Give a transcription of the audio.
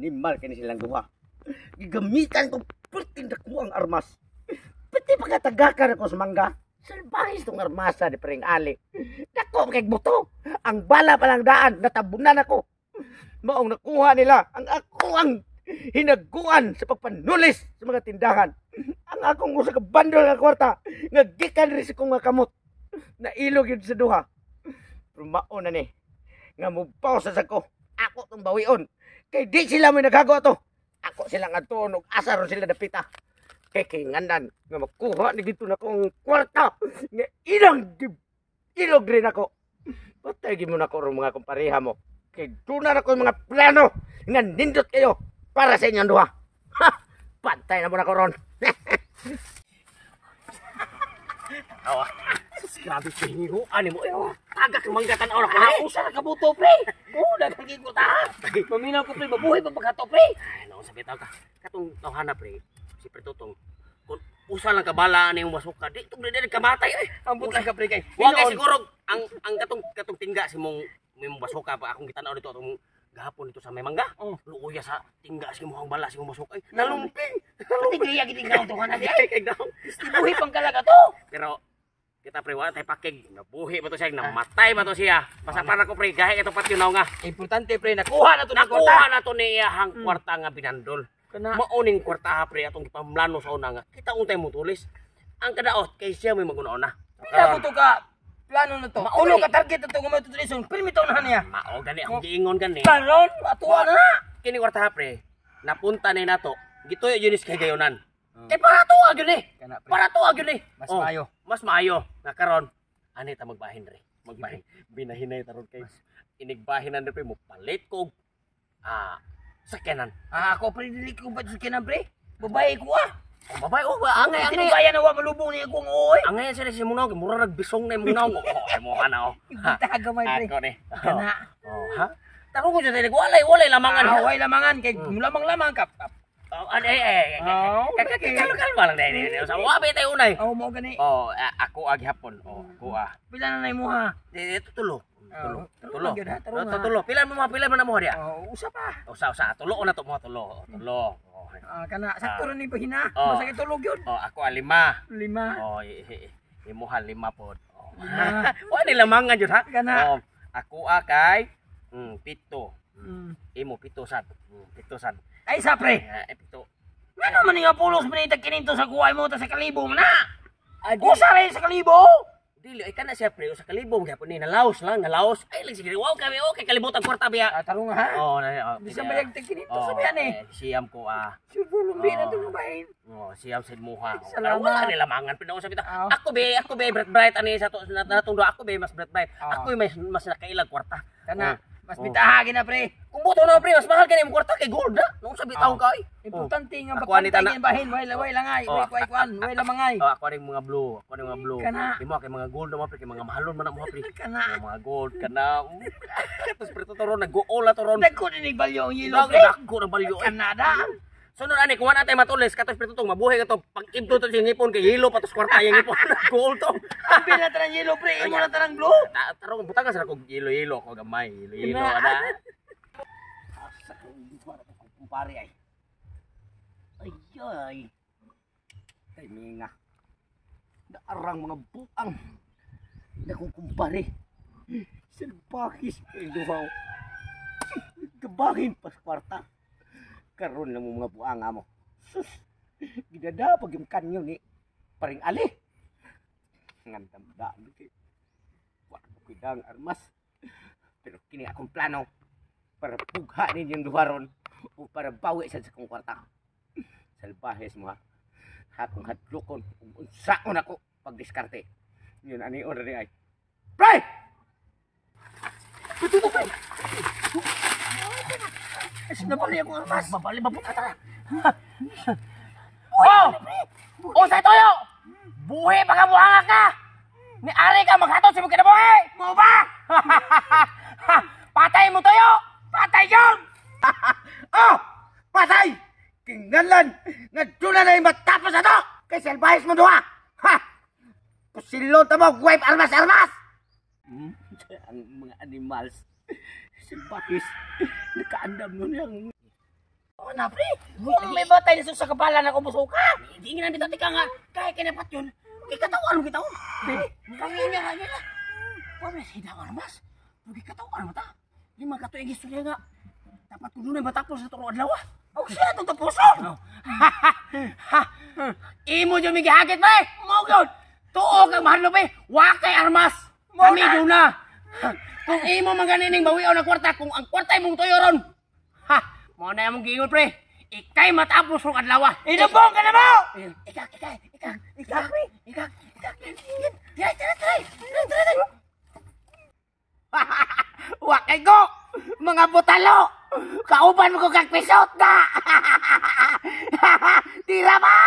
animal kini silang duha. Gigamitan ko pertindak mo ang armas. Pati pagkatagakan ako sa mangga. Salbahis tong armasa di Pring Ali. Dako kay buto. Ang bala pa lang daan, natabunan ako. Maong nakuha nila ang ako hinaguan sa pagpanulis sa mga tindahan. Ang akong usa ka bandol nga kwarta nga gikan rin sa kong mga kamot. Nailog yun sa duha. Pero mauna ni nga mubaw sa ko. Ako tong bawion. Kay di sila may nagagawa to. Ako silang aton og asa ron sila dapita. Kay kingandan nga makuha ni dito na kong kwarta nga ilog rin ako. Patay gyud mo na ko ron mga kumpareha mo. Kay doon na ako mga plano nga nindot kayo para sa inyong duha. Ha! Pantay na mo na ko ron. Awa. Grabe sa hiniruan mo. Tagak manggatan oras ko na. Usa na kabuto, pre. Daghang ko ta. Paminaw ko, pre. Mabuhay pa pagkato, pre. Ay, naon sabi tawag ka. Katong tawhana, pre. Si Pretutong. Kung usa lang kabalaan yung masuka, di itong dili kamatay. Ay, ambot lang ka, pre. Kay. Huwag kay siguro, ang katong tingga si mong masuka pa. Akong kitanaw dito, atong gahapon dito sa may mangga. Luuya sa tingga si mong bala, si mong masuka. Ay, nalumping. Pati kaya gitinggaw to ka na di. Ay, kay daw. Istibuhi pang kalaga to. Pero, kita pre wala tay pakig nabuhi ba to siya namatay ba to siya pasapan ako pre gahi ito pat yunaw nga importante pre nakuha na to niya hang kwarta nga binandol mauning kwarta ha pre atong gipamlano sa una nga kita untay mo tulis ang kadaot kay siya may maguna-una pila mo to ka plano na to mauno ka target to nga mo tulisun permito na niya mao gani ang giingon gani karon atuwa na kini kwarta ha pre napunta ni nato gituyo yunis kay gayonan kay para tuwa gyud ni para tuwa gyud ni mas maayo nga karon ani ta magbahin re magbahin binahinay taron kay inigbahinan re mo palit ko sakyanan ako pre dili ko ba sakyanan pre babae ko babae angay bayan na wa malubong ni akong oy angay sa si munaw mura nagbisong na munaw mo kana taga may pre ako ni kana ha taro ko jud walay lamangan walay lamangan kay lamang ka kalma lang dahil sa wabi tayo unay mo gani ako agi hapon ako pila na nay mo ha tulo pila mo na mo dia usa tulo na to mo tulo kana sakto ni pahina basta kay tulog yun ako 5 imuha 5 pod wa ni lamangan jud ha kana ako kay 7 imo 7 sad ay sa pre. Epito. Ano man nga pulos manita kininto sa kuway mo ta sa kalibo na. Usa rin sa kalibo. Dili ay kana siya pre sa kalibo gyapon ni nalaos. Ay lang sige wow kami okay kalibutan kwarta biya. Tarong ha. Bisa bayag kininto sa biya ni. Siyam ko Siguro na to bahin. Siyam sid muha. Wala nila mangan pinaw sa bita. Ako be bright ani sa natong do ako be mas bright. Ako mas nakailag kwarta. Kana mas bitahagi na pre. Kung buto na pre, mas mahal ka na yung kwarta kay gold na. Nung sabi taong ka importante nga pagpantay ng bahin. Way langay. Way lamangay. Ako rin mga blue. Di mo kay mga gold na mo pre. Kay mga mahalon man na mo pre. Mga gold ka na. Tapos pre to ron, nag-uol na to ron. Dagko din yung balyo ang yelo pre. Dagko ng balyo. Kanada. Sunod ani, kuha natin matulis. Katos pre to mabuhay ka to. Pag-ibdo to yung ngipon kay yelo patos kwarta yung ngipon. Gold to. Ambil na tarang yelo pre. Imo na tarang blue. Tarong butang ka sa kong yelo ko gamay. Yelo ada. Kumpare ay. Kay minga. Daarang mga buang. Dakong kumpare. Salbahis kay duhaw. Gabahin pas kwarta. Karon lang mo mga buanga mo. Sus. Gidada pag yung kanyo ni Paring Ali. Ngandam-daan kay. Wa ko dang armas. Pero kini akong plano para pugha ninyong duharon o para bawi sa kong kwarta. Salbahes mo ha. Akong hadlokon kung unsaon ako pagdiskarte. Yun ani order ni ay. Pre! Tututo pre! Nabali akong armas. Mabali ba po tara? Sa toyo! Buhi pa ka buhanga ka! Ni ari ka maghatod sa mga kinabuhi! Mo ba? Patay mo toyo! Patay yun! Patay! Kingalan! Nagdula na yung matapos na to! Kay salbahis mo doha! Ha! Pusilon ta mo! Wipe armas-armas! Ang mga animals. Salbahis. Nakaandam nun yung Oh na pre. May batay na sa kabala na ko busuka. Hindi nga namin ka nga. Kaya kinapat yun. Kikatawan mo kita ko. Kaya niya nga niya. Wala sila ka namas. Kikatawan mo ta. Lima ka to yung istorya nga. Dapat ko doon ay matapos sa turong adlaw. Ako siya itong tapuson. Imo dyan may gihagit ba eh. Mo yun. Tuo kang mahal ba eh. Wakay armas. Kami doon na. Kung imo maganing bawiaw na kwarta. Kung ang kwarta mong tuyo ron. Mo na yung giingon pre. Ikay matapos ng adlaw. Inubong ka na mo! Ikak. Wakay ko! Mga butalo! Kauban ko kag pisot na! Tira ba?